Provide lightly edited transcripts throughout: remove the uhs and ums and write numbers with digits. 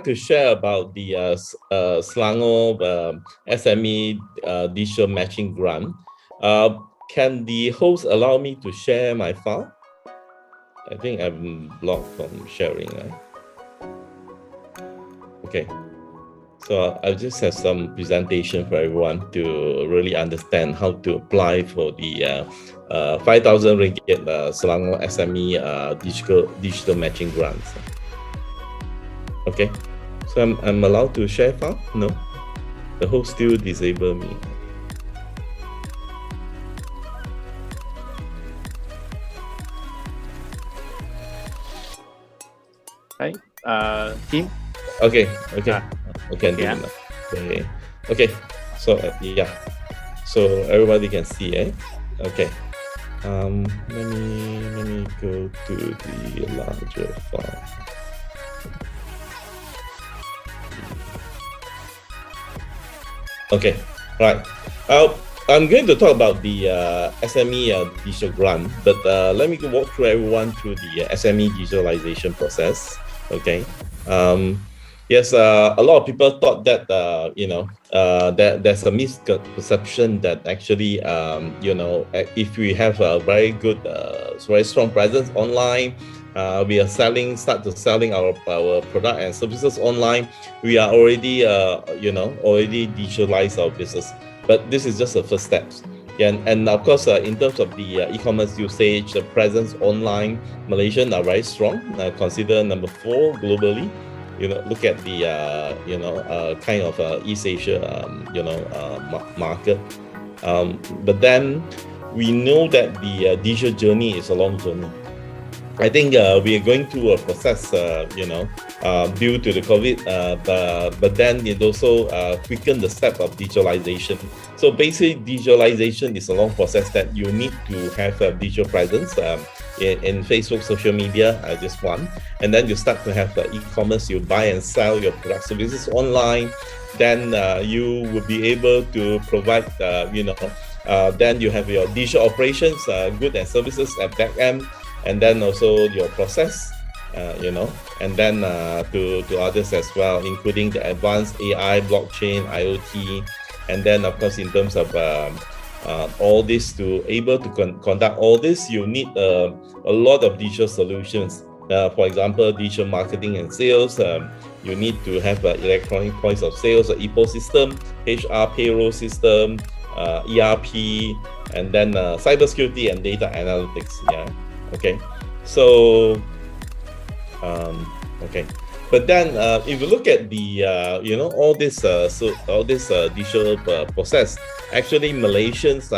to share about the Selangor SME digital matching grant. Can the host allow me to share my file? I think I'm blocked from sharing. Right? Okay. So I'll just have some presentation for everyone to really understand how to apply for the 5,000 ringgit Selangor SME digital matching grants. Okay, so I'm allowed to share file? No, the host still disable me. Right, team. Okay. Okay, yeah. Okay. So yeah, so everybody can see, eh? Okay. Let me go to the larger file. Okay, right. I'm going to talk about the SME digital grant, but let me walk through everyone through the SME visualization process. Okay. Yes, a lot of people thought that that there's a misperception that actually if we have a very good, very strong presence online, we are start to selling our product and services online. We are already already digitalized our business, but this is just the first steps. And of course, in terms of the e-commerce usage, the presence online, Malaysian are very strong. Consider number 4 globally. Look at the kind of East Asia market. But then we know that the digital journey is a long journey. I think we are going through a process, due to the COVID, but then it also quickened the step of digitalization. So basically, digitalization is a long process that you need to have a digital presence in Facebook, social media, just one. And then you start to have e-commerce, you buy and sell your product services online. Then you will be able to provide, then you have your digital operations, goods and services at back end. And then also your process, and then to others as well, including the advanced AI, blockchain, IoT, and then of course in terms of all this, to able to conduct all this, you need a lot of digital solutions. For example, digital marketing and sales. You need to have electronic points of sales, an EPO system, HR payroll system, ERP, and then cybersecurity and data analytics. Yeah. Okay, so okay, but then if you look at the all this digital process, actually Malaysians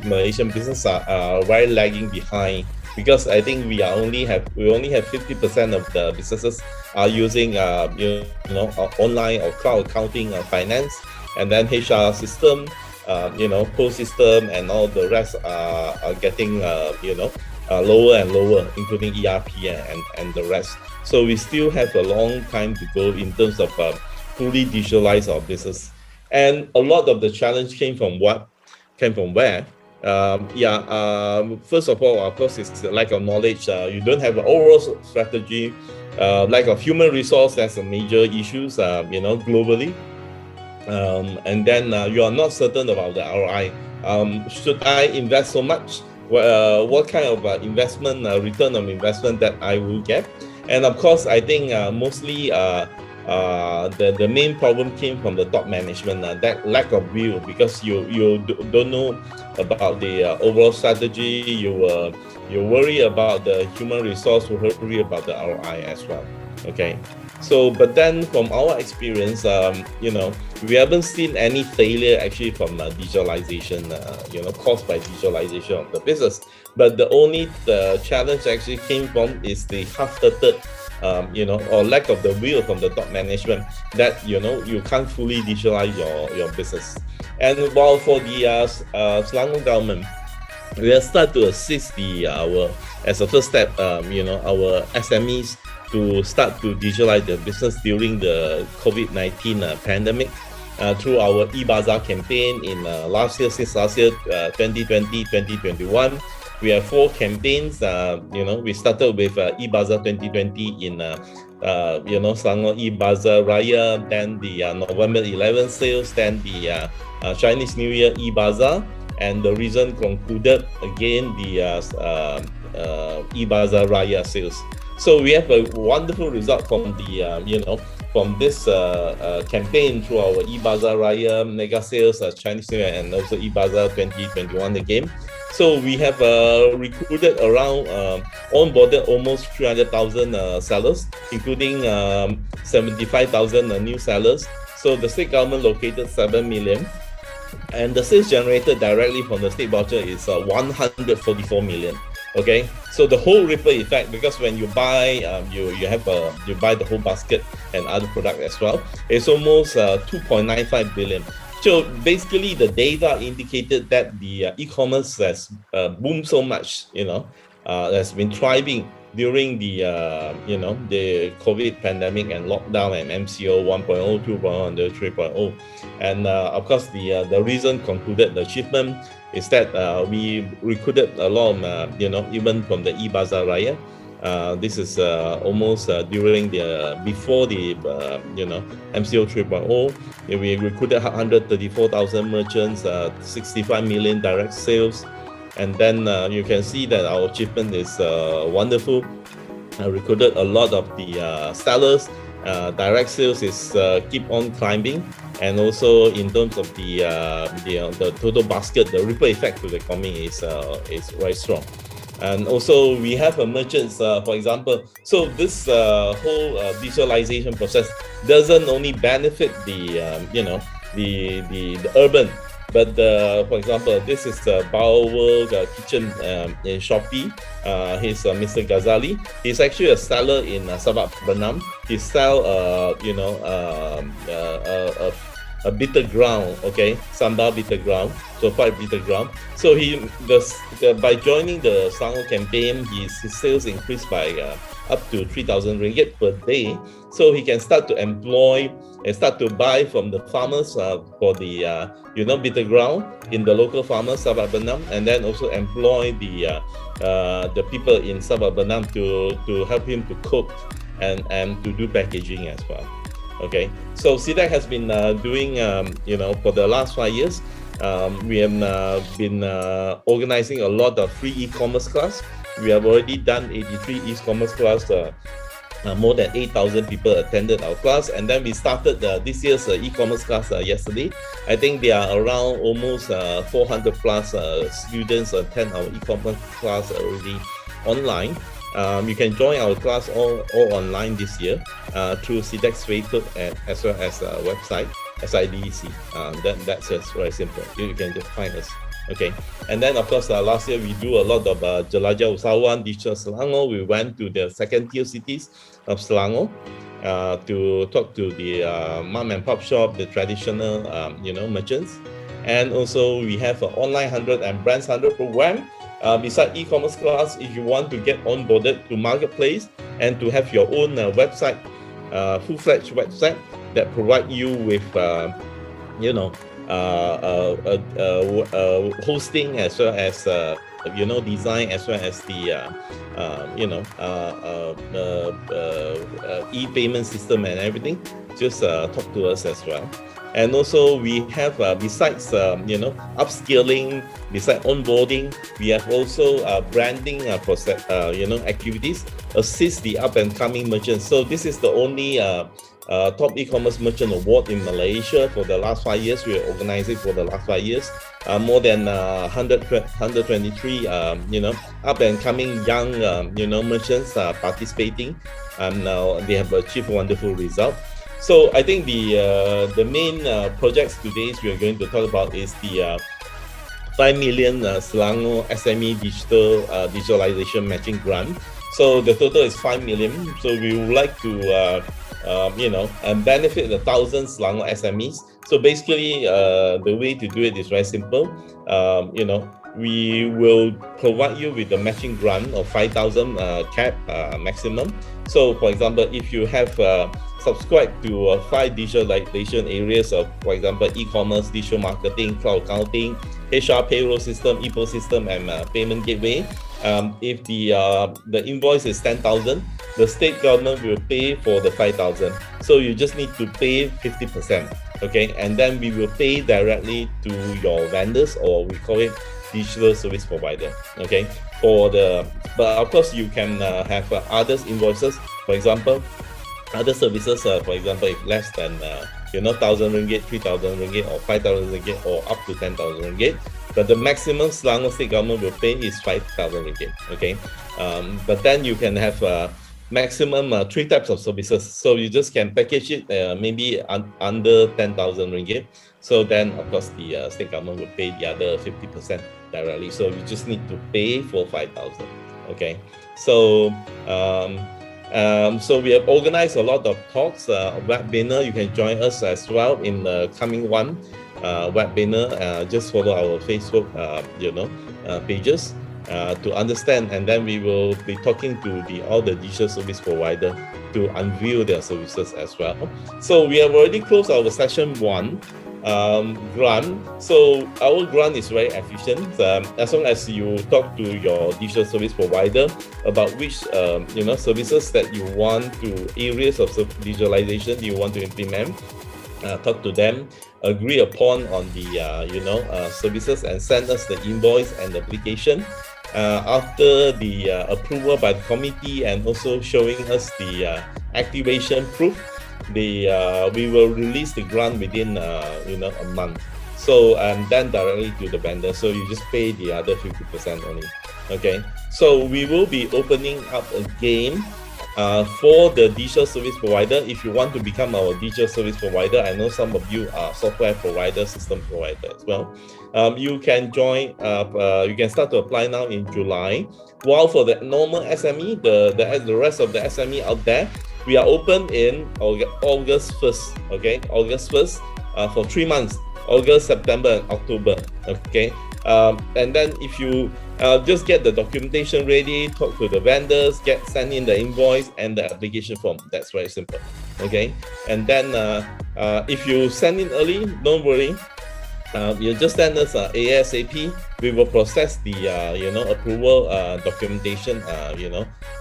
Malaysian business are very lagging behind, because I think we only have 50% of the businesses are using online or cloud accounting or finance, and then HR system, post system, and all the rest are getting lower and lower, including ERP and the rest. So we still have a long time to go in terms of fully digitalize our business. And a lot of the challenge came from what? Came from where? First of all, of course, it's the lack of knowledge. You don't have an overall strategy. Lack of human resource, that's a major issues, globally. And then you are not certain about the ROI. Should I invest so much? What kind of investment, return on investment that I will get? And of course, I think mostly the main problem came from the top management, that lack of view, because you don't know about the overall strategy. You worry about the human resource, you worry about the ROI as well. Okay, so but then from our experience, we haven't seen any failure actually from digitalization, caused by digitalization of the business. But the only challenge actually came from is the half-hearted, or lack of the will from the top management, that you can't fully digitalize your business. And while for the Selangor government, we have started to assist as a first step, our SMEs to start to digitalize their business during the COVID-19 pandemic, through our e-Bazaar campaign in since last year, 2020, 2021. We have 4 campaigns. We started with eBazaar 2020 in Selangor eBazaar Raya, then the November 11 sales, then the Chinese New Year eBazaar, and the reason concluded again the eBazaar Raya sales. So we have a wonderful result from the from this campaign through our eBazaar Raya mega sales, Chinese New Year, and also eBazaar 2021 again. So we have recruited around, onboarded almost 300,000 sellers, including 75,000 new sellers. So the state government located 7 million. And the sales generated directly from the state voucher is 144 million. Okay, so the whole ripple effect, because when you buy, you buy the whole basket and other product as well, it's almost 2.95 billion. So basically, the data indicated that the e-commerce has boomed so much, has been thriving during the the COVID pandemic and lockdown and MCO 1.0, 2.0, and 3.0. And of course, the reason concluded the achievement is that we recruited a lot of even from the eBazaar Raya. This is almost during before the MCO 3.0. We recruited 134,000 merchants, 65 million direct sales, and then you can see that our achievement is wonderful. I recruited a lot of the sellers. Direct sales is keep on climbing, and also in terms of the total basket, the ripple effect to the economy is very strong. And also we have merchants, for example. So this whole visualization process doesn't only benefit the urban, but for example, this is the BOeX kitchen in Shopee. He's Mr. Ghazali. He's actually a seller in Sabak Bernam. He sell a bitter ground, okay, sambal bitter ground, so fried bitter ground. So by joining the Selangor campaign, his sales increased by up to 3,000 ringgit per day. So he can start to employ and start to buy from the farmers for the bitter ground in the local farmers Sabak Bernam, and then also employ the people in Sabak Bernam to help him to cook and to do packaging as well. Okay, so SIDEC has been doing, for the last 5 years, we have been organizing a lot of free e-commerce class. We have already done 83 e-commerce class. More than 8,000 people attended our class, and then we started this year's e-commerce class yesterday. I think there are around almost 400 plus students attend our e-commerce class already online. You can join our class all online this year through SIDEC's Facebook as well as website SIDEC. That's just very simple. You can just find us. Okay, and then of course last year we do a lot of Jelajah Usahawan, Digital Selangor. We went to the second tier cities of Selangor to talk to the mom and pop shop, the traditional merchants, and also we have an online 100 and brands 100 program. Beside e-commerce class, if you want to get onboarded to marketplace and to have your own website, full-fledged website that provide you with hosting as well as design, as well as the e-payment system and everything, just talk to us as well. And also we have besides upskilling, besides onboarding, we have also branding process, activities, assist the up and coming merchants. So this is the only top e-commerce merchant award in Malaysia for the last 5 years. We organize it for the last 5 years. More than 123 up and coming young merchants participating, and they have achieved wonderful result. So I think the main projects today we are going to talk about is the 5 million Selangor SME digital visualization matching grant. So the total is 5 million. So we would like to and benefit the 1,000 Selangor SMEs. So basically, the way to do it is very simple. We will provide you with the matching grant of 5,000 cap maximum. So for example, if you have subscribe to 5 digitalization areas of, for example, e-commerce, digital marketing, cloud accounting, HR payroll system, EPO system, and payment gateway. If the invoice is 10,000, the state government will pay for the 5,000. So you just need to pay 50%, okay? And then we will pay directly to your vendors, or we call it digital service provider, okay? But of course you can have others invoices, for example, other services, for example, if less than 1,000 ringgit, 3,000 ringgit, or 5,000 ringgit, or up to 10,000 ringgit. But the maximum Selangor state government will pay is 5,000 ringgit, okay? But then you can have maximum 3 types of services. So you just can package it maybe under 10,000 ringgit. So then, of course, the state government will pay the other 50% directly. So you just need to pay for 5,000, okay? So, so we have organized a lot of talks, webinar. You can join us as well in the coming one. Webinar, just follow our Facebook, pages to understand, and then we will be talking to all the digital service provider to unveil their services as well. So we have already closed our session 1 grant. So our grant is very efficient. As long as you talk to your digital service provider about which services that you want to, areas of digitalization you want to implement. Talk to them, agree upon on the services, and send us the invoice and the application. After the approval by the committee and also showing us the activation proof, we will release the grant within a month. So and then directly to the vendor. So you just pay the other 50% only. Okay. So we will be opening up again for the digital service provider. If you want to become our digital service provider, I know some of you are software provider, system provider as well. You can join, you can start to apply now in July. While for the normal SME, the rest of the SME out there, we are open in August 1st, okay? August 1st for 3 months, August, September, and October, okay? And then if you just get the documentation ready, talk to the vendors, send in the invoice and the application form. That's very simple, okay? And then if you send in early, don't worry. You just send us ASAP. We will process the approval documentation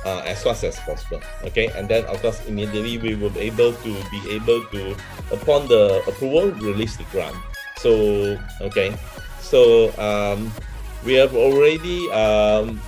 as fast as possible. Okay, and then of course immediately we will be able to upon the approval release the grant. So okay, so we have already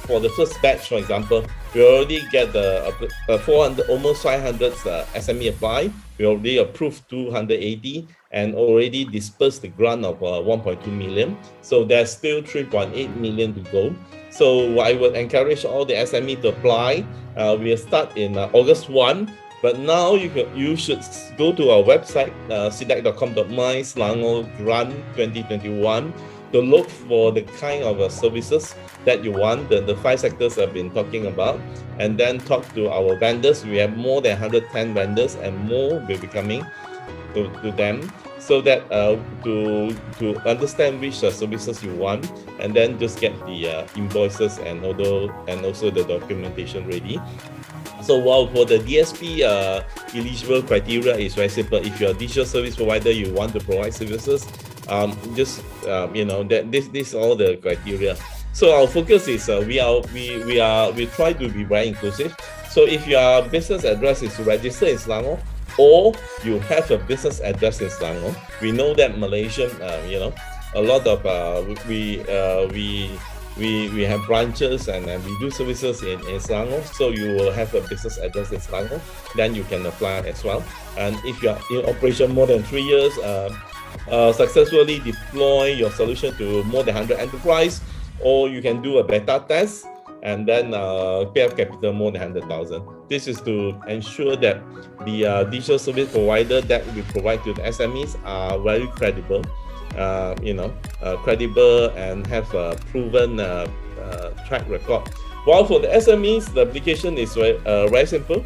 for the first batch, for example, we already get the 400, almost 500 SME apply. We already approved 280 and already dispersed the grant of 1.2 million. So there's still 3.8 million to go. So I would encourage all the SME to apply. We'll start in August 1. But now you should go to our website, sidec.com.my Selangor Grant 2021, to look for the kind of services that you want, the 5 sectors I've been talking about, and then talk to our vendors. We have more than 110 vendors, and more will be coming to them, so that to understand which services you want, and then just get the invoices and also the documentation ready. So while for the DSP eligible criteria is very simple. If you're a digital service provider, you want to provide services, this all the criteria. So our focus is we try to be very inclusive. So if your business address is registered in Selangor, or you have a business address in Selangor, we know that Malaysian, a lot of we have branches and we do services in Selangor. So you will have a business address in Selangor, then you can apply as well. And if you are in operation more than 3 years, successfully deploy your solution to more than 100 enterprise, or you can do a beta test and then pay up capital more than 100,000. This is to ensure that the digital service provider that we provide to the SMEs are very credible, credible and have a proven track record. While for the SMEs, the application is very simple.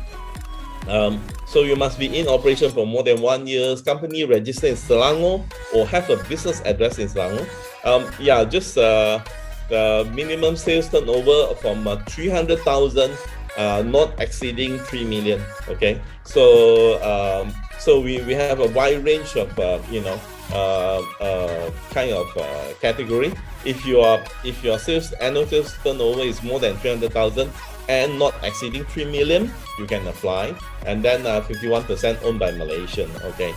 So you must be in operation for more than 1 year, company registered in Selangor, or have a business address in Selangor. The minimum sales turnover from 300,000 not exceeding 3 million. Okay, so so we have a wide range of kind of category. If your sales annual sales turnover is more than 300,000 and not exceeding 3 million, you can apply. And then 51% owned by Malaysian. Okay.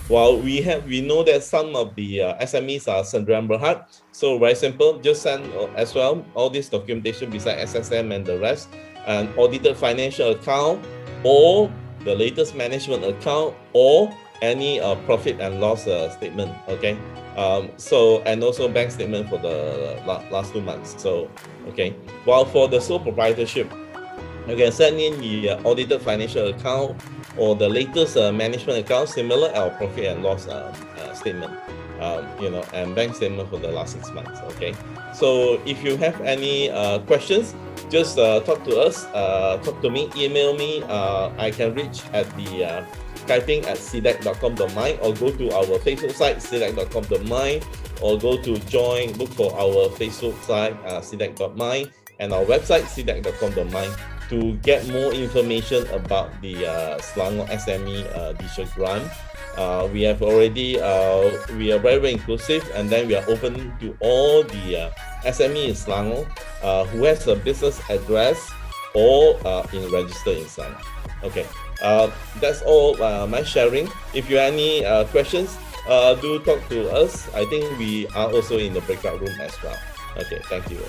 While we know that some of the SMEs are Sendirian Berhad, so very simple, just send as well all this documentation beside SSM and the rest, an audited financial account or the latest management account or any profit and loss statement. Okay, so and also bank statement for the last 2 months. So okay, while for the sole proprietorship, you can send in the audited financial account or the latest management account, similar our profit and loss statement, and bank statement for the last 6 months. Okay, so if you have any questions, just talk to us, talk to me, email me. I can reach at the typing@sidec.com.my, or go to our Facebook site sidec.com.my, or go to join, look for our Facebook site sidec.my, and our website sidec.com.my to get more information about the Selangor SME digital grant. We have already we are very, very inclusive, and then we are open to all the SME in Selangor who has a business address or in registered in Selangor. Okay, that's all my sharing. If you have any questions, do talk to us. I think we are also in the breakout room as well. Okay, thank you.